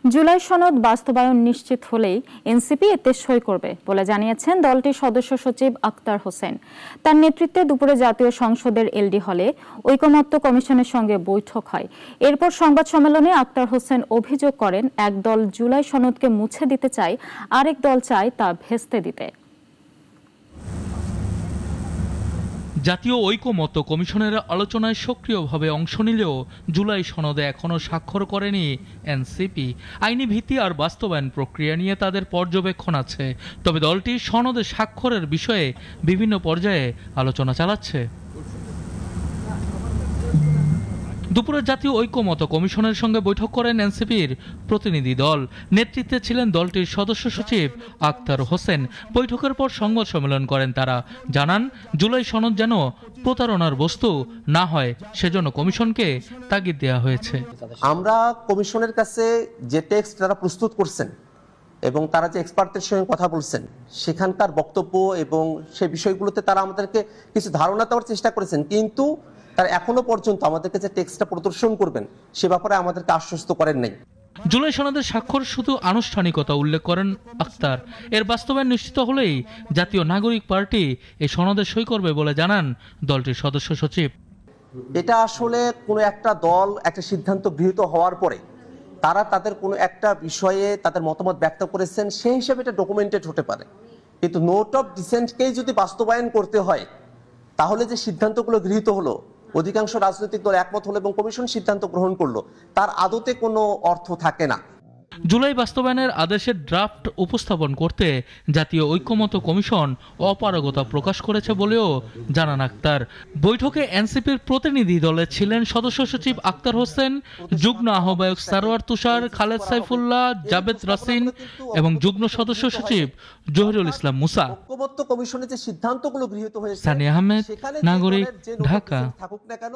জুলাই সনদ বাস্তবায়ন নিশ্চিত হলেই এনসিপি এতে সই করবে বলে জানিয়েছেন দলটির সদস্য সচিব আক্তার হোসেন। তার নেতৃত্বে দুপুরে জাতীয় সংসদের এলডি হলে ঐকমত্য কমিশনের সঙ্গে বৈঠক হয়। এরপর সংবাদ সম্মেলনে আক্তার হোসেন অভিযোগ করেন, এক দল জুলাই সনদকে মুছে দিতে চায়, আরেক দল চায় তা ভেস্তে দিতে। জাতীয় ঐকমত্য কমিশনের আলোচনায় সক্রিয়ভাবে অংশ নিলেও জুলাই সনদে এখনও স্বাক্ষর করেনি এনসিপি। আইনি ভিত্তি আর বাস্তবায়ন প্রক্রিয়া নিয়ে তাদের পর্যবেক্ষণ আছে, তবে দলটি সনদে স্বাক্ষরের বিষয়ে বিভিন্ন পর্যায়ে আলোচনা চালাচ্ছে। দুপুরে জাতীয় ঐকমত্য কমিশনের সঙ্গে বৈঠক করেন এনসিপির প্রতিনিধি দল। নেতৃত্বে ছিলেন দলটির সদস্য সচিব আক্তার হোসেন। বৈঠকের পর সংবাদ সম্মেলন করেন তারা। জানান, জুলাই সনদ যেন প্রতারণার বস্তু না হয় সেজন্য কমিশনকে তাগিদ দেওয়া হয়েছে। আমরা কমিশনের কাছে যে টেক্সট তারা প্রস্তুত করছেন এবং তারা যে এক্সপার্টদের সঙ্গে কথা বলছেন, সেখানকার বক্তব্য এবং সেই বিষয়গুলোতে তারা আমাদেরকে কিছু ধারণা দেওয়ার চেষ্টা করেছেন, কিন্তু তারা এখনো পর্যন্ত আমাদেরকে যে টেক্সটটা প্রদর্শন করবেন সে ব্যাপারে আমাদেরকে আশ্বস্ত করেন নাই। জুলাই সনদের স্বাক্ষর শুধু আনুষ্ঠানিকতা উল্লেখ করেন আক্তার। এর বাস্তবায়ন নিশ্চিত হলেই জাতীয় নাগরিক পার্টি এই সনদে সই করবে বলে জানান দলটির সদস্য সচিব। এটা আসলে কোনো একটা দল একটা সিদ্ধান্ত গৃহীত হওয়ার পরে তারা তাদের কোনো একটা বিষয়ে তাদের মতামত ব্যক্ত করেছেন, সেই হিসাবে এটা ডকুমেন্টেড হতে পারে, কিন্তু নোট অফ ডিসেন্টকেই যদি বাস্তবায়ন করতে হয় তাহলে যে সিদ্ধান্তগুলো গৃহীত হলো, অধিকাংশ রাজনৈতিক দল একমত হলো এবং কমিশন সিদ্ধান্ত গ্রহণ করলো, তার আদতে কোনো অর্থ থাকে না। জুলাই বাস্তবায়নের আদেশের ড্রাফট উপস্থাপন করতে জাতীয় ঐকমত্য কমিশন অপারগতা প্রকাশ করেছে বলেও জানান আক্তার। বৈঠকে এনসিপির প্রতিনিধি দলে ছিলেন সদস্য সচিব আক্তার হোসেন, যুগ্ম আহ্বায়ক সারোয়ার তুষার, খালেদ সাইফুল্লাহ, জাবেদ রাসিন এবং যুগ্ম সদস্য সচিব জহিরুল ইসলাম মুসা। ঐকমত্য কমিশনের যে সিদ্ধান্তগুলো গৃহীত হয়েছে, সানি আহমেদ, নাগরিক, ঢাকা। থাকুক না কেন